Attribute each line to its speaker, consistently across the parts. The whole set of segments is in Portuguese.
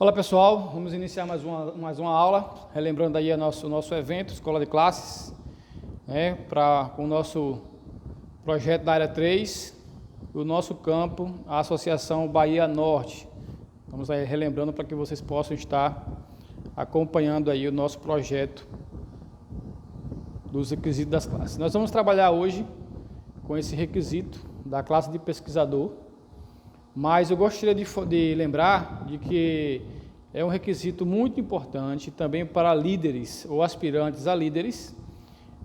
Speaker 1: Olá pessoal, vamos iniciar mais uma aula, relembrando aí o nosso evento, Escola de Classes, com o nosso projeto da área 3, o nosso campo, a Associação Bahia Norte. Vamos aí relembrando para que vocês possam estar acompanhando aí o nosso projeto dos requisitos das classes. Nós vamos trabalhar hoje com esse requisito da classe de pesquisador, mas eu gostaria de lembrar de que é um requisito muito importante também para líderes ou aspirantes a líderes.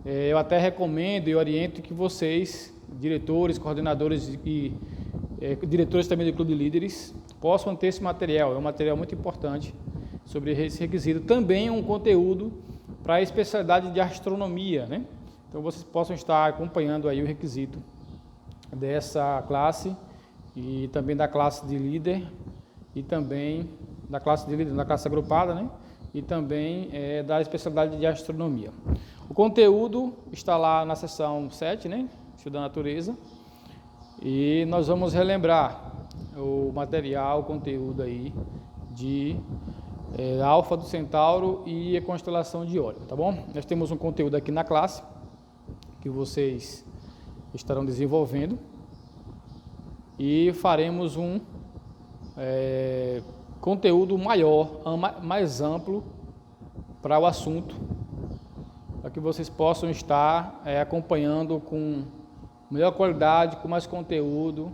Speaker 1: Eu até recomendo e oriento que vocês, diretores, coordenadores e diretores também do Clube de Líderes, possam ter esse material. É um material muito importante sobre esse requisito. Também é um conteúdo para a especialidade de astronomia, né? Então vocês possam estar acompanhando aí o requisito dessa classe e também da classe de líder e também da classe de líder, da classe agrupada, né? E também da especialidade de astronomia. O conteúdo está lá na seção 7, né? Estudo da natureza. E nós vamos relembrar o material, o conteúdo aí de Alfa do Centauro e a constelação de Órion, tá bom? Nós temos um conteúdo aqui na classe que vocês estarão desenvolvendo e faremos um conteúdo maior, mais amplo para o assunto, para que vocês possam estar acompanhando com melhor qualidade, com mais conteúdo.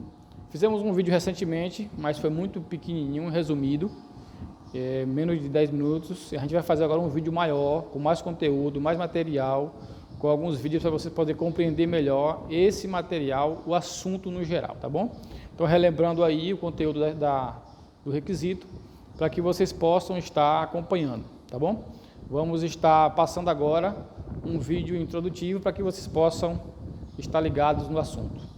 Speaker 1: Fizemos um vídeo recentemente, mas foi muito pequenininho, resumido, menos de 10 minutos. A gente vai fazer agora um vídeo maior, com mais conteúdo, mais material, com alguns vídeos para vocês poderem compreender melhor esse material, o assunto no geral, tá bom? Então, relembrando aí o conteúdo do requisito, para que vocês possam estar acompanhando, tá bom? Vamos estar passando agora um vídeo introdutivo para que vocês possam estar ligados no assunto.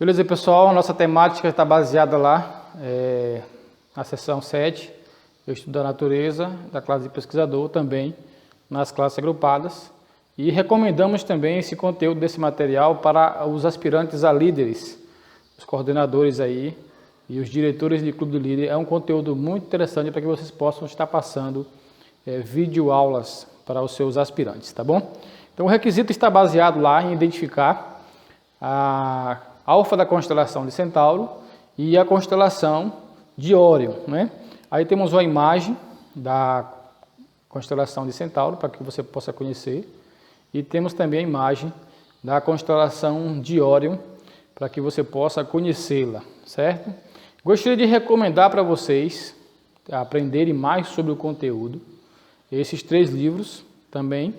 Speaker 1: Beleza, pessoal? A nossa temática está baseada lá na seção 7, eu estudo a natureza, da classe de pesquisador, também nas classes agrupadas. E recomendamos também esse conteúdo desse material para os aspirantes a líderes, os coordenadores aí e os diretores de clube de líder. É um conteúdo muito interessante para que vocês possam estar passando videoaulas para os seus aspirantes, tá bom? Então o requisito está baseado lá em identificar a alfa da constelação de Centauro e a constelação de Órion, né? Aí temos uma imagem da constelação de Centauro para que você possa conhecer e temos também a imagem da constelação de Órion para que você possa conhecê-la, certo? Gostaria de recomendar para vocês aprenderem mais sobre o conteúdo, esses 3 livros também,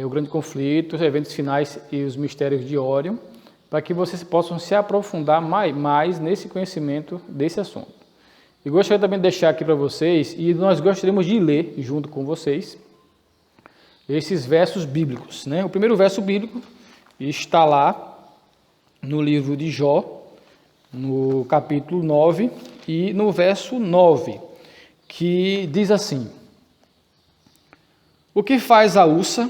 Speaker 1: O Grande Conflito, Os Eventos Finais e os Mistérios de Órion, para que vocês possam se aprofundar mais nesse conhecimento desse assunto. E gostaria também de deixar aqui para vocês, e nós gostaríamos de ler junto com vocês, esses versos bíblicos, né? O primeiro verso bíblico está lá no livro de Jó, no capítulo 9 e no verso 9, que diz assim: o que faz a Ursa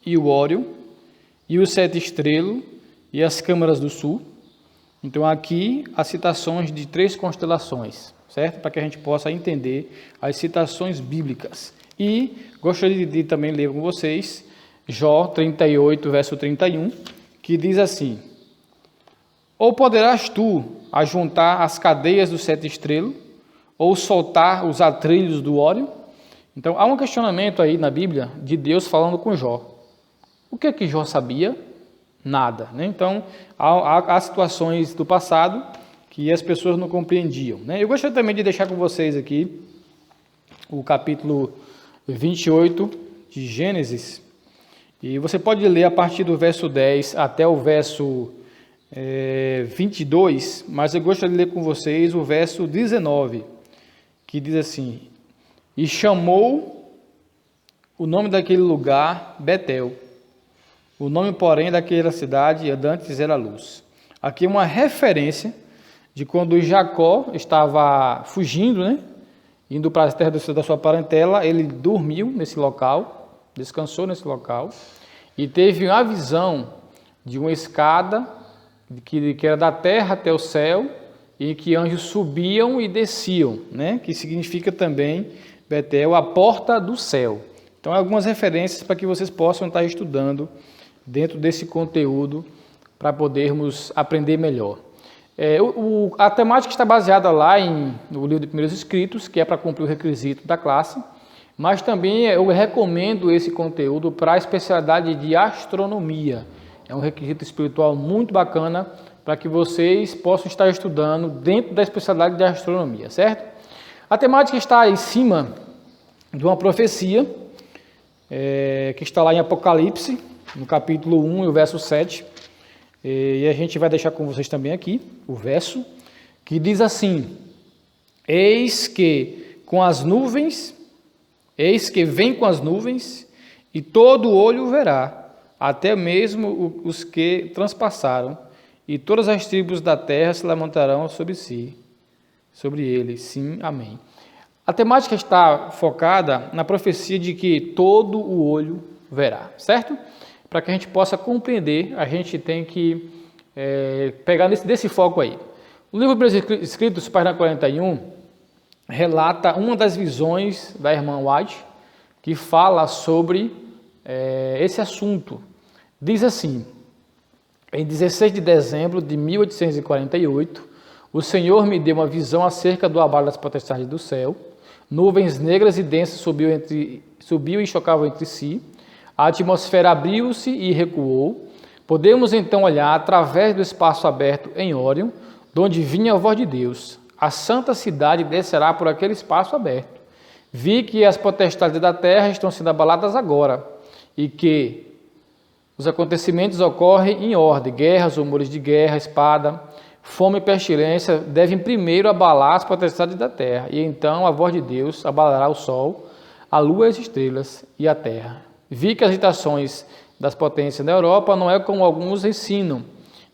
Speaker 1: e o Órion e o 7 estrelo e as câmaras do sul? Então aqui as citações de 3 constelações, certo? Para que a gente possa entender as citações bíblicas. E gostaria de também ler com vocês Jó 38, verso 31, que diz assim: ou poderás tu ajuntar as cadeias do 7 estrelo, ou soltar os atrilhos do Órion? Então há um questionamento aí na Bíblia de Deus falando com Jó. O que é que Jó sabia? Nada, né? Então há situações do passado que as pessoas não compreendiam, né? Eu gostaria também de deixar com vocês aqui o capítulo 28 de Gênesis, e você pode ler a partir do verso 10 até o verso 22, mas eu gostaria de ler com vocês o verso 19, que diz assim: e chamou o nome daquele lugar Betel, o nome, porém, daquela cidade antes era Luz. Aqui é uma referência de quando Jacó estava fugindo, né? Indo para a terra da sua parentela, ele dormiu nesse local, descansou nesse local, e teve uma visão de uma escada que era da terra até o céu, e que anjos subiam e desciam, né? Que significa também, Betel, a porta do céu. Então, algumas referências para que vocês possam estar estudando dentro desse conteúdo, para podermos aprender melhor. A temática está baseada lá no livro de Primeiros Escritos, que é para cumprir o requisito da classe, mas também eu recomendo esse conteúdo para a especialidade de astronomia. É um requisito espiritual muito bacana para que vocês possam estar estudando dentro da especialidade de astronomia, certo? A temática está em cima de uma profecia que está lá em Apocalipse, no capítulo 1 e o verso 7. E a gente vai deixar com vocês também aqui o verso, que diz assim: eis que vem com as nuvens, e todo olho verá, até mesmo os que transpassaram, e todas as tribos da terra se levantarão sobre ele. Sim, amém. A temática está focada na profecia de que todo o olho verá, certo? Para que a gente possa compreender, a gente tem que pegar desse foco aí. O livro dos Escritos, página 41, relata uma das visões da irmã White, que fala sobre esse assunto. Diz assim: em 16 de dezembro de 1848, o Senhor me deu uma visão acerca do abalo das potestades do céu. Nuvens negras e densas subiam e chocavam entre si. A atmosfera abriu-se e recuou. Podemos então olhar através do espaço aberto em Órion, de onde vinha a voz de Deus. A santa cidade descerá por aquele espaço aberto. Vi que as potestades da terra estão sendo abaladas agora, e que os acontecimentos ocorrem em ordem: guerras, rumores de guerra, espada, fome e pestilência devem primeiro abalar as potestades da terra, e então a voz de Deus abalará o sol, a lua, as estrelas e a terra. Vi que as agitações das potências na Europa não é como alguns ensinam,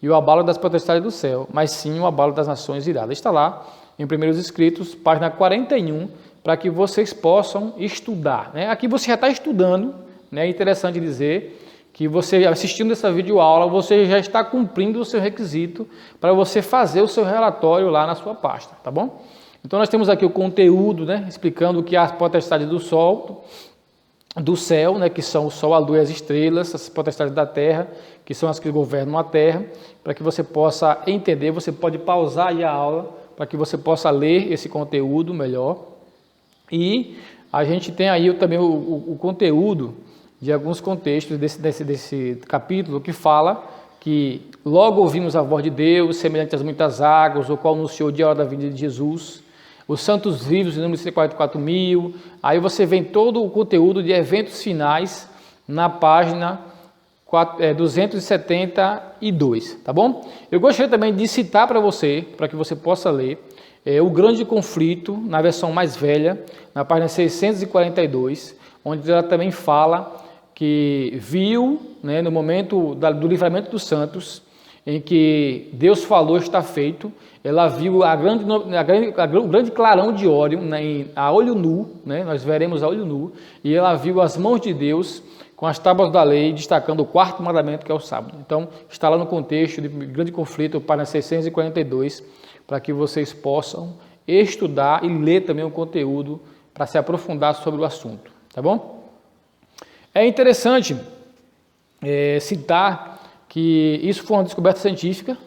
Speaker 1: e o abalo das potestades do céu, mas sim o abalo das nações iradas. Está lá em Primeiros Escritos, página 41, para que vocês possam estudar, né? Aqui você já está estudando, né? É interessante dizer que você, assistindo essa videoaula, você já está cumprindo o seu requisito para você fazer o seu relatório lá na sua pasta, tá bom? Então nós temos aqui o conteúdo, né? Explicando o que é as potestades do sol, do céu, né? Que são o sol, a lua e as estrelas, as potestades da terra, que são as que governam a terra, para que você possa entender. Você pode pausar aí a aula para que você possa ler esse conteúdo melhor. E a gente tem aí também o conteúdo de alguns contextos desse capítulo que fala que logo ouvimos a voz de Deus, semelhante às muitas águas, o qual anunciou o dia e a hora da vinda de Jesus, os santos vivos, em número de 44.000, aí você vê todo o conteúdo de eventos finais na página 272, tá bom? Eu gostaria também de citar para você, para que você possa ler, o grande conflito, na versão mais velha, na página 642, onde ela também fala que viu, né, no momento do livramento dos santos, em que Deus falou está feito, ela viu o grande clarão de Órion, né, a olho nu, né, nós veremos a olho nu, e ela viu as mãos de Deus com as tábuas da lei, destacando o quarto mandamento, que é o sábado. Então, está lá no contexto de grande conflito, página 642, para que vocês possam estudar e ler também o conteúdo para se aprofundar sobre o assunto, tá bom? É interessante citar que isso foi uma descoberta científica.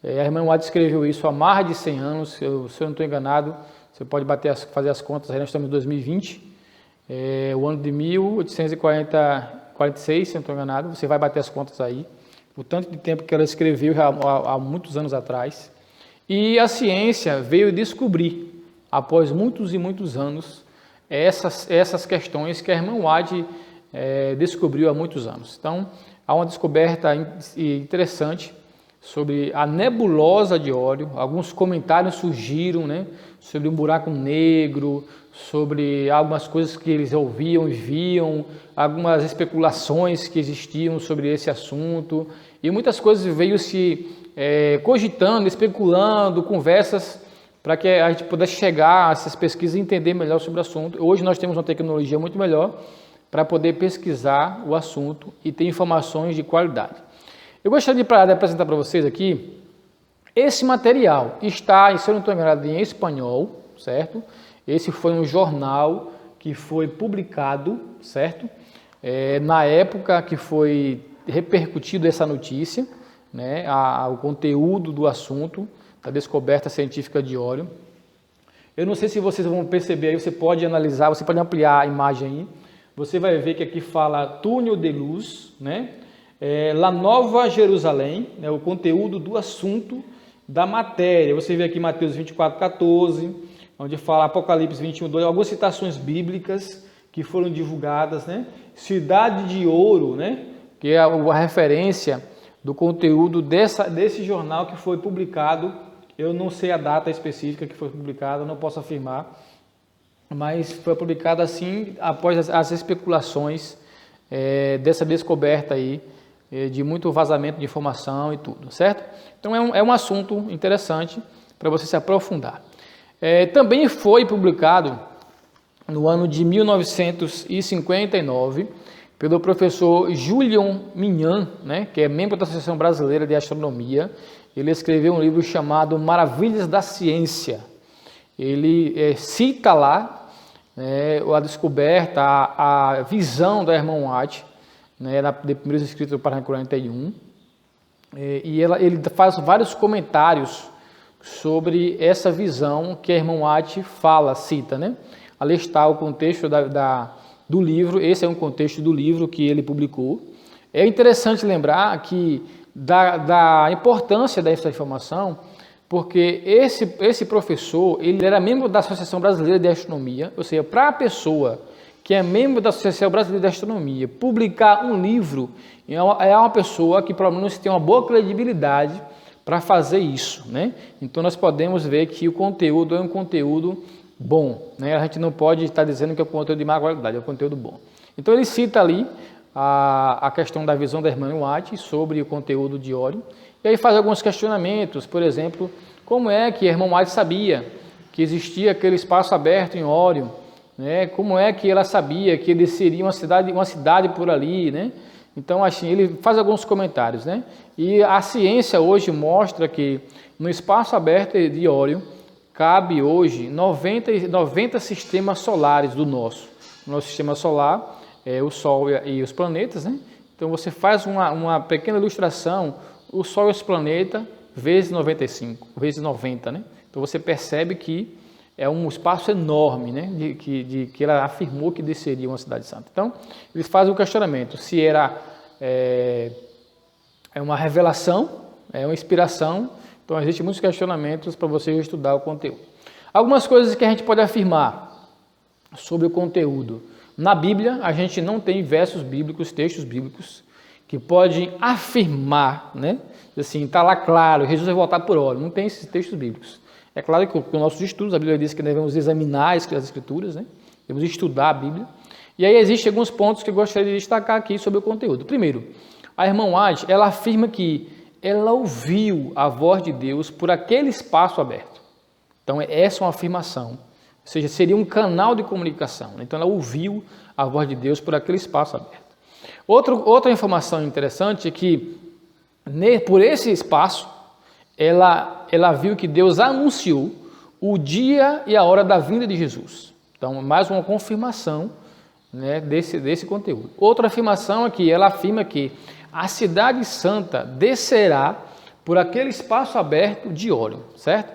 Speaker 1: A irmã White escreveu isso há mais de 100 anos, se eu não estou enganado, você pode fazer as contas, aí nós estamos em 2020, o ano de 1846, se eu não estou enganado, você vai bater as contas aí, o tanto de tempo que ela escreveu há muitos anos atrás. E a ciência veio descobrir, após muitos e muitos anos, essas questões que a irmã White descobriu há muitos anos. Então, há uma descoberta interessante sobre a nebulosa de Órion. Alguns comentários surgiram, né, sobre um buraco negro, sobre algumas coisas que eles ouviam e viam, algumas especulações que existiam sobre esse assunto, e muitas coisas veio se cogitando, especulando, conversas, para que a gente pudesse chegar a essas pesquisas e entender melhor sobre o assunto. Hoje nós temos uma tecnologia muito melhor para poder pesquisar o assunto e ter informações de qualidade. Eu gostaria de apresentar para vocês aqui, esse material está, se eu não estou enganado, em espanhol, certo? Esse foi um jornal que foi publicado, certo? Na época que foi repercutido essa notícia, né? O conteúdo do assunto, da descoberta científica de Órion. Eu não sei se vocês vão perceber aí, você pode analisar, você pode ampliar a imagem aí. Você vai ver que aqui fala túnel de luz, né? La Nova Jerusalém, né? O conteúdo do assunto da matéria. Você vê aqui Mateus 24:14, onde fala Apocalipse 21:2, algumas citações bíblicas que foram divulgadas, né? Cidade de Ouro, né? Que é a referência do conteúdo desse jornal que foi publicado. Eu não sei a data específica que foi publicada, não posso afirmar, mas foi publicado assim após as especulações dessa descoberta aí, de muito vazamento de informação e tudo, certo? Então é um assunto interessante para você se aprofundar. Também foi publicado no ano de 1959 pelo professor Julian Mignan, né, que é membro da Associação Brasileira de Astronomia. Ele escreveu um livro chamado Maravilhas da Ciência. Ele cita lá a descoberta, a visão da irmã White, né, de Primeiros Escritos do página 41, e ele faz vários comentários sobre essa visão que a irmã White cita, né? Ali está o contexto do livro, esse é um contexto do livro que ele publicou. É interessante lembrar que da importância dessa informação, porque esse professor, ele era membro da Associação Brasileira de Astronomia, ou seja, para a pessoa que é membro da Associação Brasileira de Astronomia, publicar um livro, é uma pessoa que pelo menos tem uma boa credibilidade para fazer isso, né? Então nós podemos ver que o conteúdo é um conteúdo bom, né? A gente não pode estar dizendo que é um conteúdo de má qualidade, é um conteúdo bom. Então ele cita ali a questão da visão da irmã White sobre o conteúdo de Órion, E aí faz alguns questionamentos, por exemplo, como é que irmão White sabia que existia aquele espaço aberto em Órion, né? Como é que ela sabia que ele seria uma cidade por ali, né? Então, assim, ele faz alguns comentários, né? E a ciência hoje mostra que no espaço aberto de Órion cabe hoje 90 sistemas solares do nosso. O nosso sistema solar é o Sol e os planetas, né? Então, você faz uma pequena ilustração, o Sol e os planetas vezes 95, vezes 90, né? Então, você percebe que é um espaço enorme, né? Que ela afirmou que desceria uma cidade santa. Então, eles fazem o questionamento se era uma revelação, é uma inspiração. Então, existem muitos questionamentos para você estudar o conteúdo. Algumas coisas que a gente pode afirmar sobre o conteúdo. Na Bíblia, a gente não tem versos bíblicos, textos bíblicos, que podem afirmar, né? Assim, está lá claro, Jesus vai voltar por Órion. Não tem esses textos bíblicos. É claro que com os nossos estudos, a Bíblia diz que devemos examinar as Escrituras, né? Devemos estudar a Bíblia. E aí existem alguns pontos que eu gostaria de destacar aqui sobre o conteúdo. Primeiro, a irmã White, ela afirma que ela ouviu a voz de Deus por aquele espaço aberto. Então, essa é uma afirmação. Ou seja, seria um canal de comunicação. Então, ela ouviu a voz de Deus por aquele espaço aberto. Outra informação interessante é que, por esse espaço, ela viu que Deus anunciou o dia e a hora da vinda de Jesus. Então, mais uma confirmação, né, desse conteúdo. Outra afirmação é que ela afirma que a cidade santa descerá por aquele espaço aberto de Órion, certo?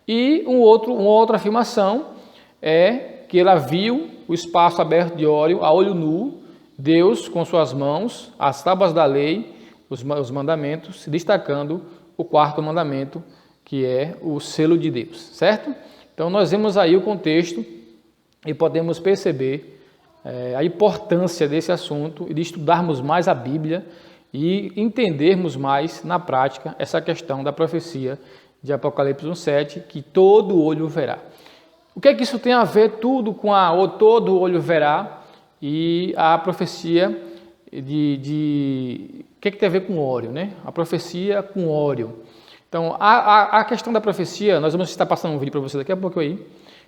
Speaker 1: E uma outra afirmação é que ela viu o espaço aberto de Órion a olho nu, Deus com suas mãos, as tábuas da lei, os mandamentos, destacando o quarto mandamento, que é o selo de Deus, certo? Então, nós vemos aí o contexto e podemos perceber a importância desse assunto e de estudarmos mais a Bíblia e entendermos mais na prática essa questão da profecia de Apocalipse 1:7, que todo olho verá. O que é que isso tem a ver tudo com todo olho verá e a profecia o que é que tem a ver com Órion, né? A profecia com Órion. Então, a questão da profecia, nós vamos estar passando um vídeo para você daqui a pouco aí,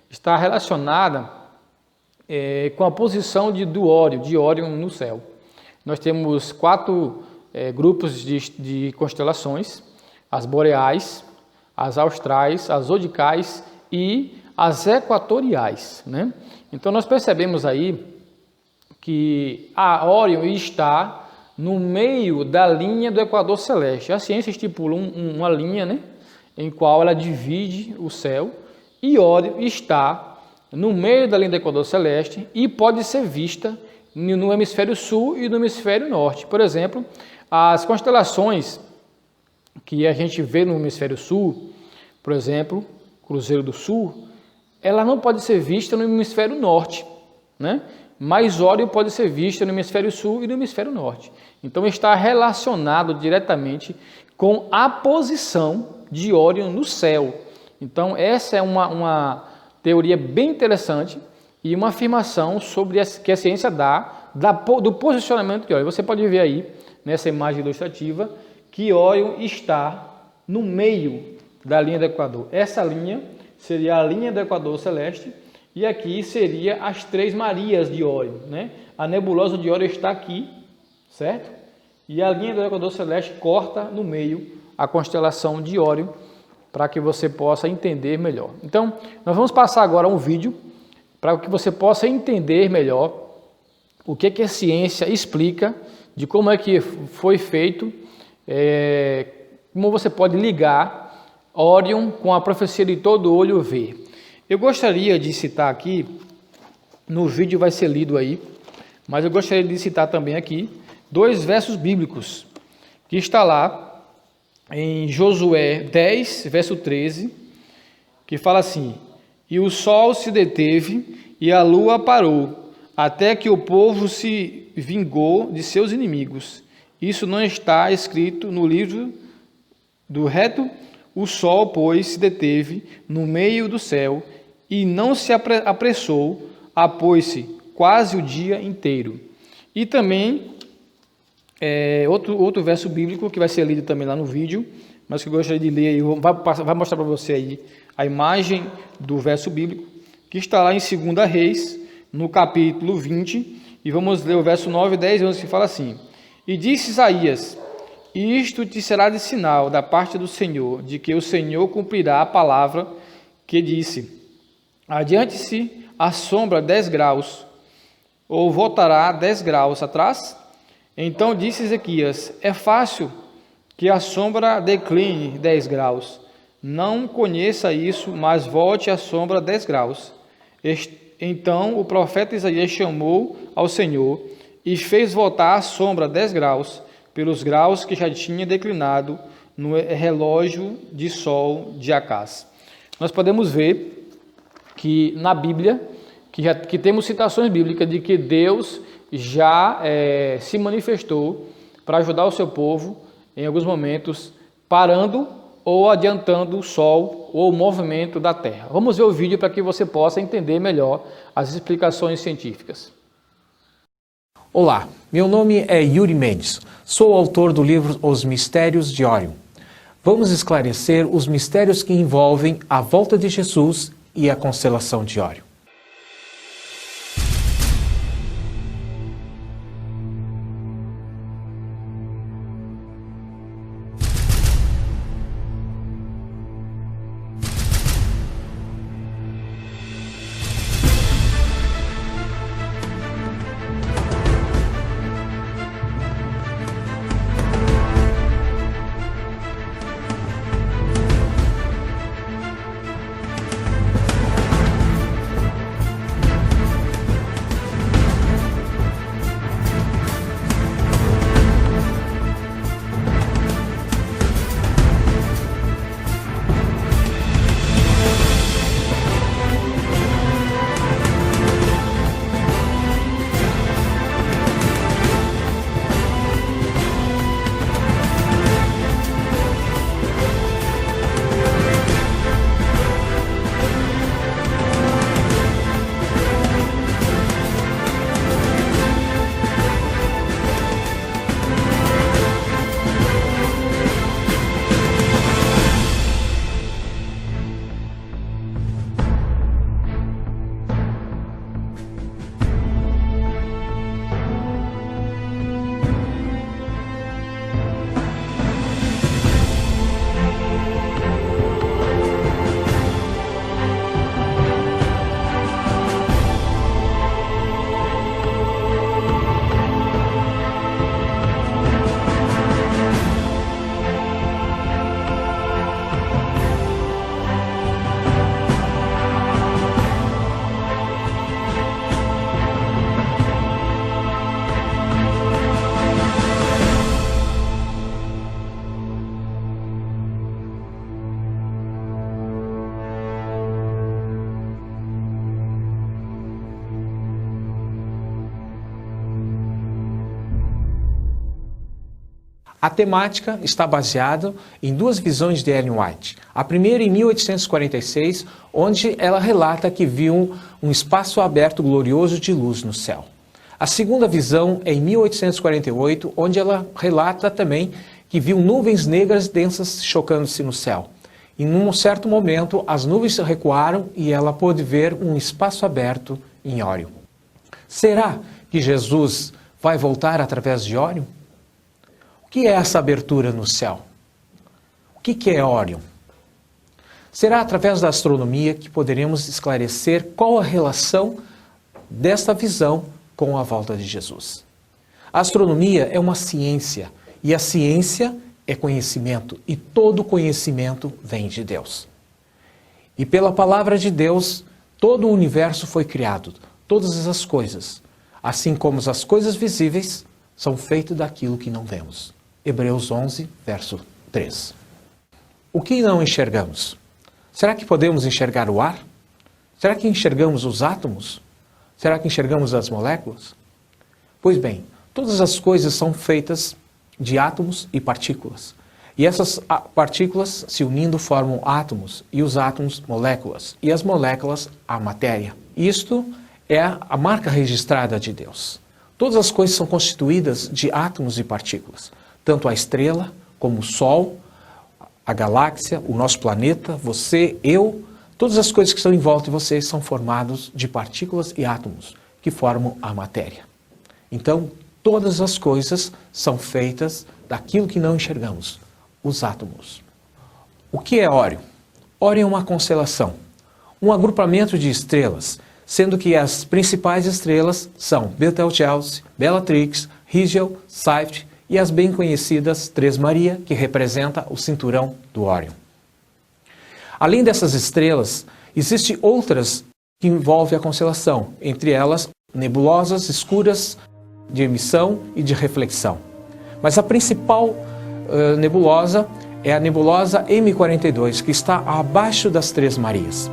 Speaker 1: está relacionada com a posição de Órion no céu. Nós temos 4 grupos de constelações: as boreais, as austrais, as zodicais e as equatoriais, né? Então, nós percebemos aí que a Órion está no meio da linha do equador celeste. A ciência estipula uma linha, né, em qual ela divide o céu, e Órion está no meio da linha do equador celeste e pode ser vista no hemisfério sul e no hemisfério norte. Por exemplo, as constelações que a gente vê no hemisfério sul, por exemplo, Cruzeiro do Sul, ela não pode ser vista no hemisfério norte, né? Mas Órion pode ser vista no hemisfério sul e no hemisfério norte. Então, está relacionado diretamente com a posição de Órion no céu. Então, essa é uma teoria bem interessante e uma afirmação sobre que a ciência do posicionamento de Órion. Você pode ver aí, nessa imagem ilustrativa, que Órion está no meio da linha do equador. Essa linha seria a linha do equador celeste, e aqui seria as 3 Marias de Órion, né? A nebulosa de Órion está aqui, certo? E a linha do equador celeste corta no meio a constelação de Órion, para que você possa entender melhor. Então, nós vamos passar agora um vídeo para que você possa entender melhor o que a ciência explica de como é que foi feito, como você pode ligar Órion com a profecia de todo olho ver. Eu gostaria de citar aqui, no vídeo vai ser lido aí, mas eu gostaria de citar também aqui 2 versos bíblicos, que está lá em Josué 10, verso 13, que fala assim: e o sol se deteve e a lua parou, até que o povo se vingou de seus inimigos. Isso não está escrito no livro do reto? O sol, pois, se deteve no meio do céu e não se apressou a pôr-se quase o dia inteiro. E também Outro verso bíblico que vai ser lido também lá no vídeo, mas que eu gostaria de ler, vai mostrar para você aí a imagem do verso bíblico, que está lá em 2 Reis, no capítulo 20, e vamos ler o verso 9, 10 e 11, que fala assim: E disse Isaías: Isto te será de sinal da parte do Senhor, de que o Senhor cumprirá a palavra que disse: Adiante-se a sombra 10 graus, ou voltará 10 graus atrás? Então disse Ezequias: É fácil que a sombra decline 10 graus. Não conheça isso, mas volte a sombra 10 graus. Então o profeta Isaías chamou ao Senhor e fez voltar a sombra 10 graus, pelos graus que já tinha declinado no relógio de sol de Acás. Nós podemos ver que na Bíblia, que temos citações bíblicas de que Deus já se manifestou para ajudar o seu povo em alguns momentos, parando ou adiantando o sol ou o movimento da terra. Vamos ver o vídeo para que você possa entender melhor as explicações científicas.
Speaker 2: Olá, meu nome é Yuri Mendes, sou autor do livro Os Mistérios de Órion. Vamos esclarecer os mistérios que envolvem a volta de Jesus e a constelação de Órion. A temática está baseada em duas visões de Ellen White. A primeira em 1846, onde ela relata que viu um espaço aberto glorioso de luz no céu. A segunda visão é em 1848, onde ela relata também que viu nuvens negras densas chocando-se no céu. E num certo momento, as nuvens recuaram e ela pôde ver um espaço aberto em Órion. Será que Jesus vai voltar através de Órion? O que é essa abertura no céu? O que é Órion? Será através da astronomia que poderemos esclarecer qual a relação desta visão com a volta de Jesus. A astronomia é uma ciência, e a ciência é conhecimento, e todo conhecimento vem de Deus. E pela palavra de Deus, todo o universo foi criado, todas as coisas, assim como as coisas visíveis, são feitas daquilo que não vemos. Hebreus 11, verso 3. O que não enxergamos? Será que podemos enxergar o ar? Será que enxergamos os átomos? Será que enxergamos as moléculas? Pois bem, todas as coisas são feitas de átomos e partículas. E essas partículas se unindo formam átomos, e os átomos moléculas, e as moléculas a matéria. Isto é a marca registrada de Deus. Todas as coisas são constituídas de átomos e partículas. Tanto a estrela, como o Sol, a galáxia, o nosso planeta, você, eu, todas as coisas que estão em volta de você são formadas de partículas e átomos que formam a matéria. Então, todas as coisas são feitas daquilo que não enxergamos, os átomos. O que é Órion? Órion é uma constelação, um agrupamento de estrelas, sendo que as principais estrelas são Betelgeuse, Bellatrix, Rigel, Seyft e as bem conhecidas Três Maria, que representa o cinturão do Órion. Além dessas estrelas, existem outras que envolvem a constelação, entre elas nebulosas escuras de emissão e de reflexão. Mas a principal nebulosa é a nebulosa M42, que está abaixo das Três Marias.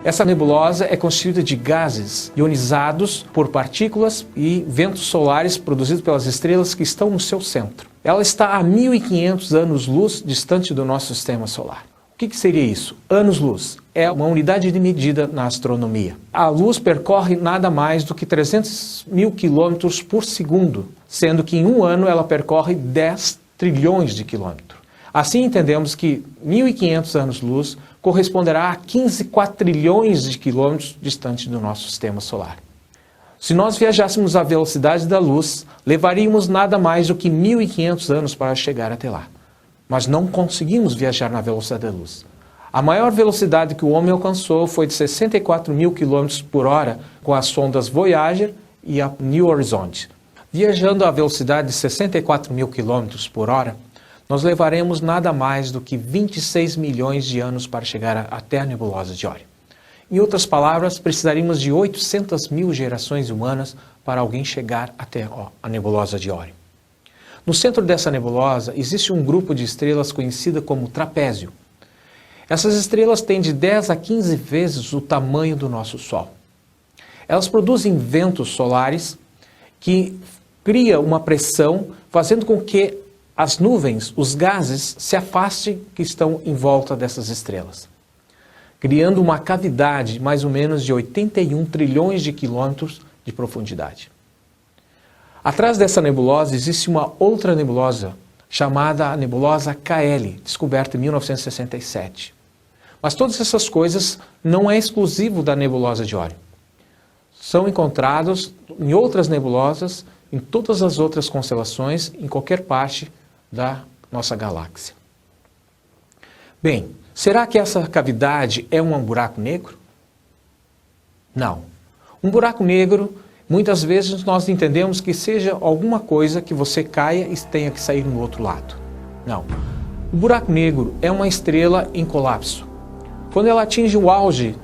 Speaker 2: Essa nebulosa é constituída de gases ionizados por partículas e ventos solares produzidos pelas estrelas que estão no seu centro. Ela está a 1.500 anos-luz distante do nosso sistema solar. O que seria isso? Anos-luz é uma unidade de medida na astronomia. A luz percorre nada mais do que 300 mil quilômetros por segundo, sendo que em um ano ela percorre 10 trilhões de quilômetros. Assim entendemos que 1.500 anos-luz corresponderá a 15 quatrilhões de quilômetros distante do nosso sistema solar. Se nós viajássemos à velocidade da luz, levaríamos nada mais do que 1.500 anos para chegar até lá. Mas não conseguimos viajar na velocidade da luz. A maior velocidade que o homem alcançou foi de 64 mil quilômetros por hora com as sondas Voyager e a New Horizons. Viajando à velocidade de 64 mil quilômetros por hora, nós levaremos nada mais do que 26 milhões de anos para chegar até a nebulosa de Órion. Em outras palavras, precisaríamos de 800 mil gerações humanas para alguém chegar até a nebulosa de Órion. No centro dessa nebulosa existe um grupo de estrelas conhecida como trapézio. Essas estrelas têm de 10 a 15 vezes o tamanho do nosso Sol. Elas produzem ventos solares que criam uma pressão, fazendo com que as nuvens, os gases, se afastem que estão em volta dessas estrelas, criando uma cavidade mais ou menos de 81 trilhões de quilômetros de profundidade. Atrás dessa nebulosa existe uma outra nebulosa, chamada a nebulosa KL, descoberta em 1967. Mas todas essas coisas não é exclusivo da nebulosa de Órion. São encontrados em outras nebulosas, em todas as outras constelações, em qualquer parte da nossa galáxia. Bem, será que essa cavidade é um buraco negro? Não. Um buraco negro, muitas vezes nós entendemos que seja alguma coisa que você caia e tenha que sair no outro lado. Não. O buraco negro é uma estrela em colapso. Quando ela atinge o auge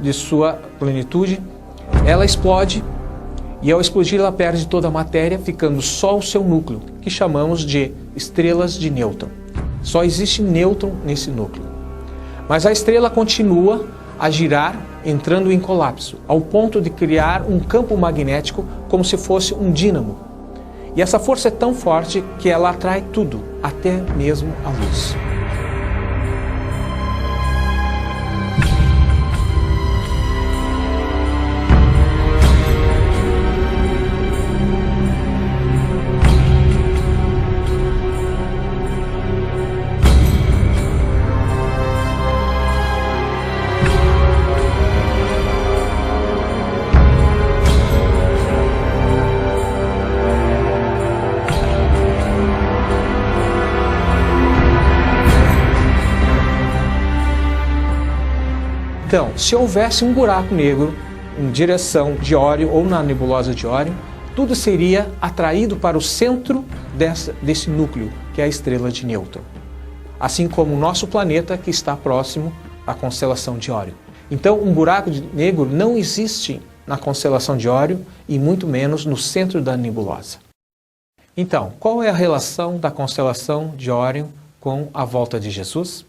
Speaker 2: de sua plenitude, ela explode. E ao explodir, ela perde toda a matéria, ficando só o seu núcleo, que chamamos de estrelas de nêutron. Só existe nêutron nesse núcleo. Mas a estrela continua a girar, entrando em colapso, ao ponto de criar um campo magnético como se fosse um dínamo. E essa força é tão forte que ela atrai tudo, até mesmo a luz. Então, se houvesse um buraco negro em direção de Órion ou na nebulosa de Órion, tudo seria atraído para o centro desse núcleo, que é a estrela de Nêutron. Assim como o nosso planeta, que está próximo à constelação de Órion. Então, um buraco negro não existe na constelação de Órion e muito menos no centro da nebulosa. Então, qual é a relação da constelação de Órion com a volta de Jesus?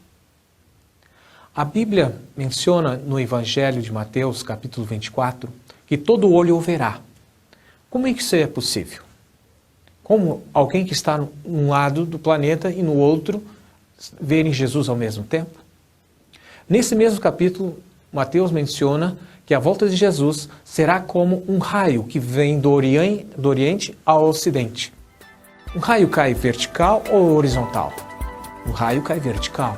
Speaker 2: A Bíblia menciona no Evangelho de Mateus, capítulo 24, que todo olho o verá. Como é que isso é possível? Como alguém que está num lado do planeta e no outro verem Jesus ao mesmo tempo? Nesse mesmo capítulo, Mateus menciona que a volta de Jesus será como um raio que vem do Oriente ao Ocidente. Um raio cai vertical ou horizontal? Um raio cai vertical.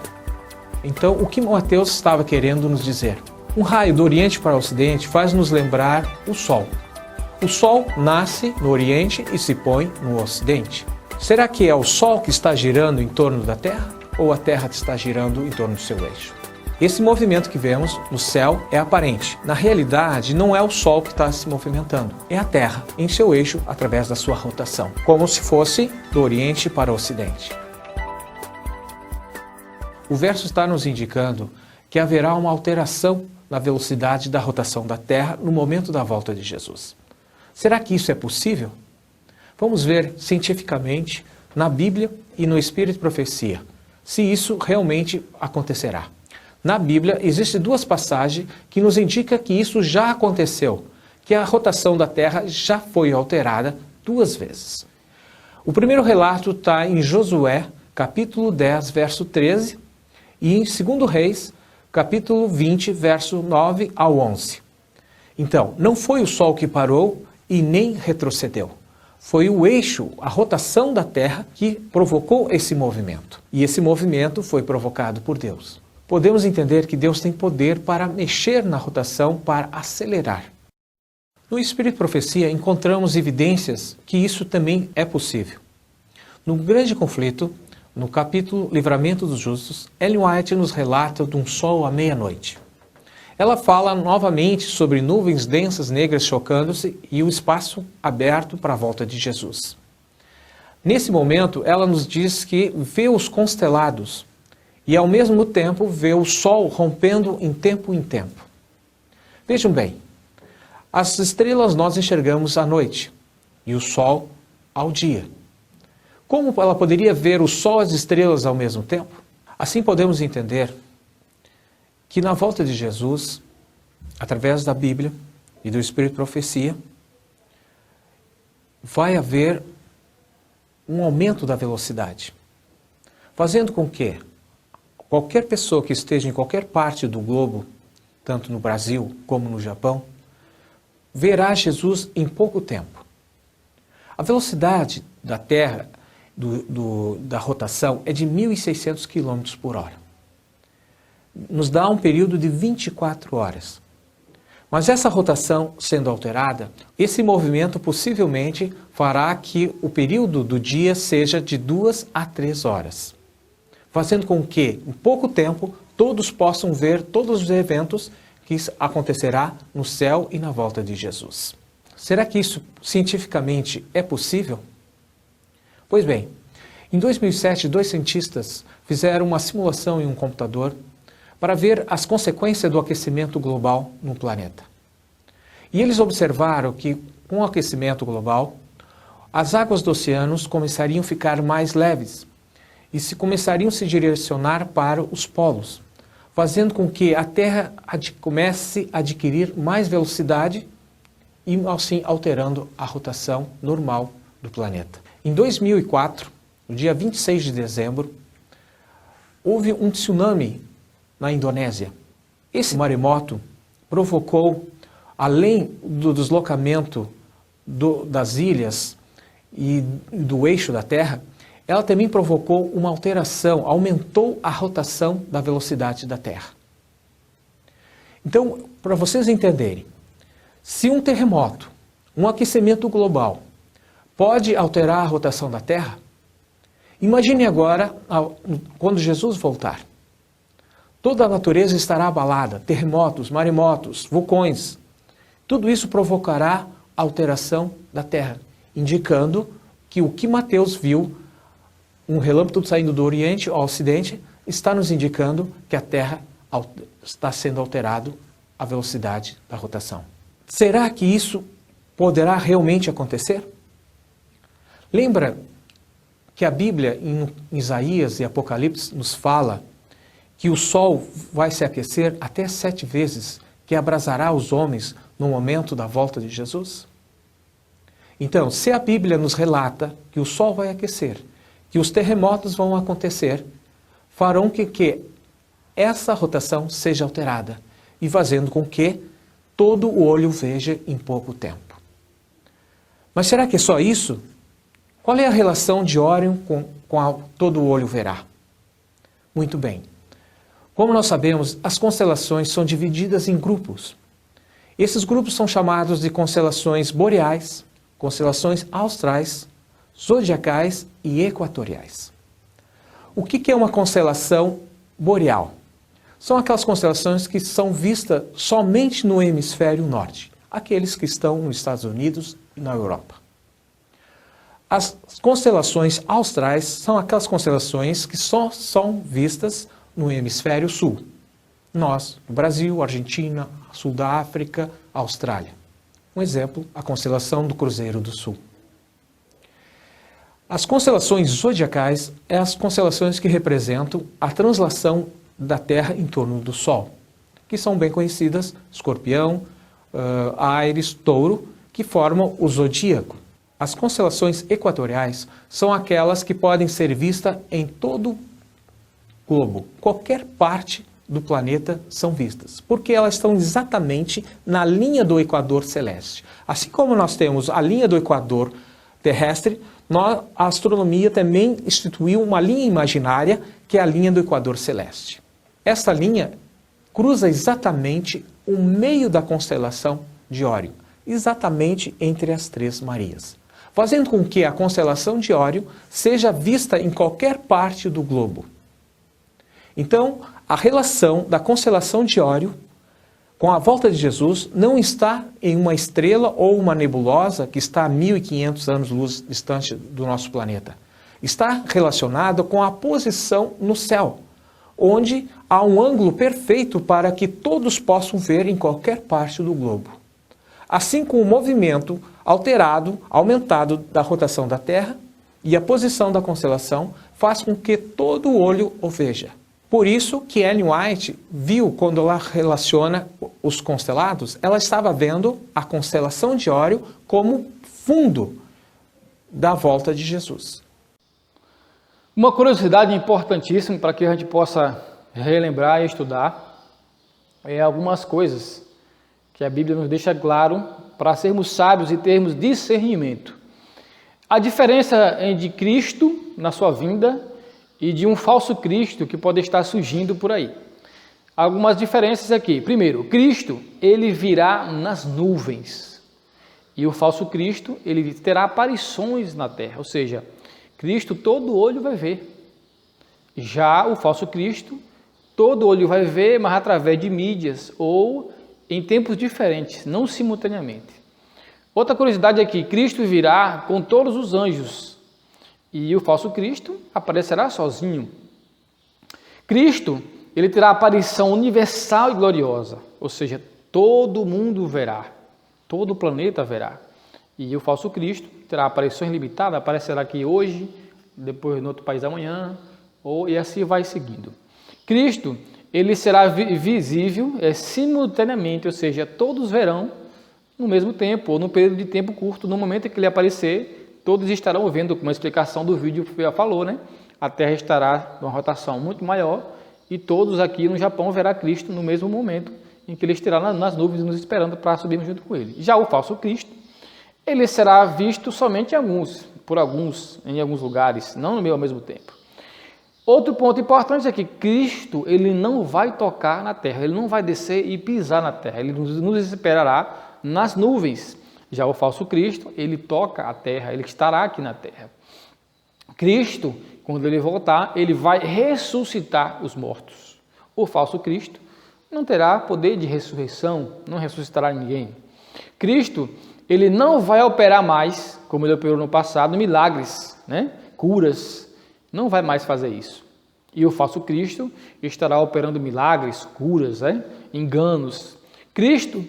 Speaker 2: Então, o que Mateus estava querendo nos dizer? Um raio do Oriente para o Ocidente faz nos lembrar o Sol. O Sol nasce no Oriente e se põe no Ocidente. Será que é o Sol que está girando em torno da Terra ou a Terra que está girando em torno do seu eixo? Esse movimento que vemos no céu é aparente. Na realidade, não é o Sol que está se movimentando, é a Terra em seu eixo através da sua rotação, como se fosse do Oriente para o Ocidente. O verso está nos indicando que haverá uma alteração na velocidade da rotação da Terra no momento da volta de Jesus. Será que isso é possível? Vamos ver cientificamente na Bíblia e no Espírito de Profecia se isso realmente acontecerá. Na Bíblia existem duas passagens que nos indicam que isso já aconteceu, que a rotação da Terra já foi alterada 2 vezes. O primeiro relato está em Josué, capítulo 10, verso 13, e em 2 Reis, capítulo 20, verso 9 ao 11. Então, não foi o Sol que parou e nem retrocedeu. Foi o eixo, a rotação da Terra que provocou esse movimento. E esse movimento foi provocado por Deus. Podemos entender que Deus tem poder para mexer na rotação, para acelerar. No Espírito de Profecia encontramos evidências que isso também é possível. No grande conflito, no capítulo Livramento dos Justos, Ellen White nos relata de um sol à meia-noite. Ela fala novamente sobre nuvens densas negras chocando-se e o espaço aberto para a volta de Jesus. Nesse momento, ela nos diz que vê os constelados e, ao mesmo tempo, vê o sol rompendo em tempo em tempo. Vejam bem, as estrelas nós enxergamos à noite e o sol ao dia. Como ela poderia ver o sol e as estrelas ao mesmo tempo? Assim podemos entender que na volta de Jesus, através da Bíblia e do Espírito de Profecia, vai haver um aumento da velocidade, fazendo com que qualquer pessoa que esteja em qualquer parte do globo, tanto no Brasil como no Japão, verá Jesus em pouco tempo. A velocidade da Terra, da rotação, é de 1.600 km por hora. Nos dá um período de 24 horas. Mas essa rotação sendo alterada, esse movimento possivelmente fará que o período do dia seja de 2 a 3 horas. Fazendo com que, em pouco tempo, todos possam ver todos os eventos que acontecerá no céu e na volta de Jesus. Será que isso cientificamente é possível? Pois bem, em 2007, 2 cientistas fizeram uma simulação em um computador para ver as consequências do aquecimento global no planeta. E eles observaram que, com o aquecimento global, as águas dos oceanos começariam a ficar mais leves e começariam a se direcionar para os polos, fazendo com que a Terra comece a adquirir mais velocidade e, assim, alterando a rotação normal do planeta. Em 2004, no dia 26 de dezembro, houve um tsunami na Indonésia. Esse maremoto provocou, além do deslocamento das ilhas e do eixo da Terra, ela também provocou uma alteração, aumentou a rotação da velocidade da Terra. Então, para vocês entenderem, se um terremoto, um aquecimento global, pode alterar a rotação da Terra, imagine agora quando Jesus voltar. Toda a natureza estará abalada, terremotos, maremotos, vulcões. Tudo isso provocará alteração da Terra, indicando que o que Mateus viu, um relâmpago saindo do Oriente ao Ocidente, está nos indicando que a Terra está sendo alterado a velocidade da rotação. Será que isso poderá realmente acontecer? Lembra que a Bíblia, em Isaías e Apocalipse, nos fala que o Sol vai se aquecer até 7 vezes, que abrasará os homens no momento da volta de Jesus? Então, se a Bíblia nos relata que o Sol vai aquecer, que os terremotos vão acontecer, farão que essa rotação seja alterada e fazendo com que todo o olho veja em pouco tempo. Mas será que é só isso? Qual é a relação de Órion com todo o olho verá? Muito bem. Como nós sabemos, as constelações são divididas em grupos. Esses grupos são chamados de constelações boreais, constelações austrais, zodiacais e equatoriais. O que é uma constelação boreal? São aquelas constelações que são vistas somente no hemisfério norte, aqueles que estão nos Estados Unidos e na Europa. As constelações austrais são aquelas constelações que só são vistas no hemisfério sul. Nós, no Brasil, Argentina, sul da África, Austrália. Um exemplo, a constelação do Cruzeiro do Sul. As constelações zodiacais são as constelações que representam a translação da Terra em torno do Sol, que são bem conhecidas, Escorpião, Áries, Touro, que formam o zodíaco. As constelações equatoriais são aquelas que podem ser vistas em todo o globo. Qualquer parte do planeta são vistas, porque elas estão exatamente na linha do equador celeste. Assim como nós temos a linha do equador terrestre, a astronomia também instituiu uma linha imaginária, que é a linha do equador celeste. Esta linha cruza exatamente o meio da constelação de Órion, exatamente entre as Três Marias, fazendo com que a constelação de Órion seja vista em qualquer parte do globo. Então, a relação da constelação de Órion com a volta de Jesus não está em uma estrela ou uma nebulosa que está a 1.500 anos-luz distante do nosso planeta. Está relacionada com a posição no céu, onde há um ângulo perfeito para que todos possam ver em qualquer parte do globo. Assim como o movimento alterado, aumentado da rotação da Terra e a posição da constelação faz com que todo o olho o veja. Por isso que Ellen White viu, quando ela relaciona os constelados, ela estava vendo a constelação de Órion como fundo da volta de Jesus.
Speaker 1: Uma curiosidade importantíssima para que a gente possa relembrar e estudar é algumas coisas que a Bíblia nos deixa claro para sermos sábios e termos discernimento. A diferença de Cristo na sua vinda e de um falso Cristo que pode estar surgindo por aí. Algumas diferenças aqui. Primeiro, Cristo, ele virá nas nuvens. E o falso Cristo, ele terá aparições na terra. Ou seja, Cristo todo olho vai ver. Já o falso Cristo, todo olho vai ver, mas através de mídias ou em tempos diferentes, não simultaneamente. Outra curiosidade é que Cristo virá com todos os anjos. E o falso Cristo aparecerá sozinho. Cristo, ele terá aparição universal e gloriosa, ou seja, todo mundo verá, todo o planeta verá. E o falso Cristo terá aparições limitadas, aparecerá aqui hoje, depois no outro país amanhã, e assim vai seguindo. Cristo, ele será visível simultaneamente, ou seja, todos verão no mesmo tempo, ou num período de tempo curto, no momento em que ele aparecer, todos estarão vendo, como a explicação do vídeo já falou, né? A Terra estará numa rotação muito maior e todos aqui no Japão verá Cristo no mesmo momento em que ele estará nas nuvens nos esperando para subirmos junto com ele. Já o falso Cristo, ele será visto somente em alguns lugares, não no meio ao mesmo tempo. Outro ponto importante é que Cristo, ele não vai tocar na terra, ele não vai descer e pisar na terra, ele nos esperará nas nuvens. Já o falso Cristo, ele toca a terra, ele estará aqui na terra. Cristo, quando ele voltar, ele vai ressuscitar os mortos. O falso Cristo não terá poder de ressurreição, não ressuscitará ninguém. Cristo, ele não vai operar mais, como ele operou no passado, milagres, né? Curas, não vai mais fazer isso. E o falso Cristo estará operando milagres, curas, né? Enganos. Cristo,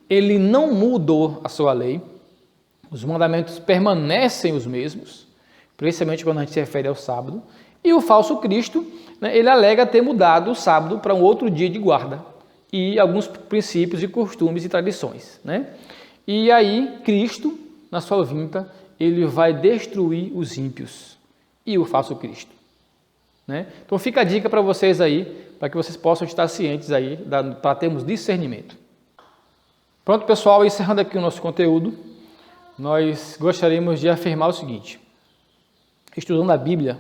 Speaker 1: ele não mudou a sua lei, os mandamentos permanecem os mesmos, principalmente quando a gente se refere ao sábado, e o falso Cristo, né, ele alega ter mudado o sábado para um outro dia de guarda, e alguns princípios e costumes e tradições, né? E aí, Cristo, na sua vinda, ele vai destruir os ímpios e o falso Cristo, né? Então fica a dica para vocês aí, para que vocês possam estar cientes aí, para termos discernimento. Pronto, pessoal, encerrando aqui o nosso conteúdo, nós gostaríamos de afirmar o seguinte: estudando a Bíblia,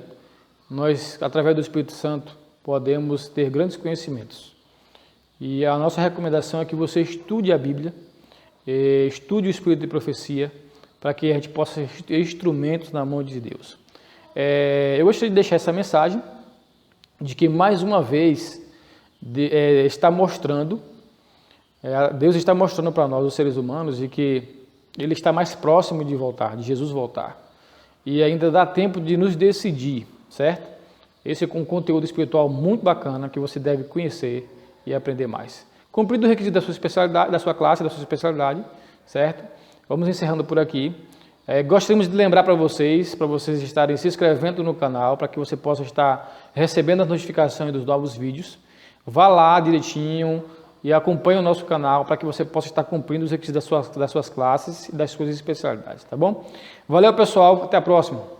Speaker 1: nós, através do Espírito Santo, podemos ter grandes conhecimentos. E a nossa recomendação é que você estude a Bíblia, estude o Espírito de Profecia, para que a gente possa ter instrumentos na mão de Deus. Eu gostaria de deixar essa mensagem, de que mais uma vez está mostrando, Deus está mostrando para nós, os seres humanos, de que Ele está mais próximo de voltar, de Jesus voltar. E ainda dá tempo de nos decidir, certo? Esse é um conteúdo espiritual muito bacana que você deve conhecer e aprender mais. Cumprido o requisito da sua especialidade, da sua classe, da sua especialidade, certo? Vamos encerrando por aqui. Gostaríamos de lembrar para vocês estarem se inscrevendo no canal, para que você possa estar recebendo as notificações dos novos vídeos. Vá lá direitinho e acompanhe o nosso canal, para que você possa estar cumprindo os requisitos das suas classes e das suas especialidades, tá bom? Valeu, pessoal, até a próxima!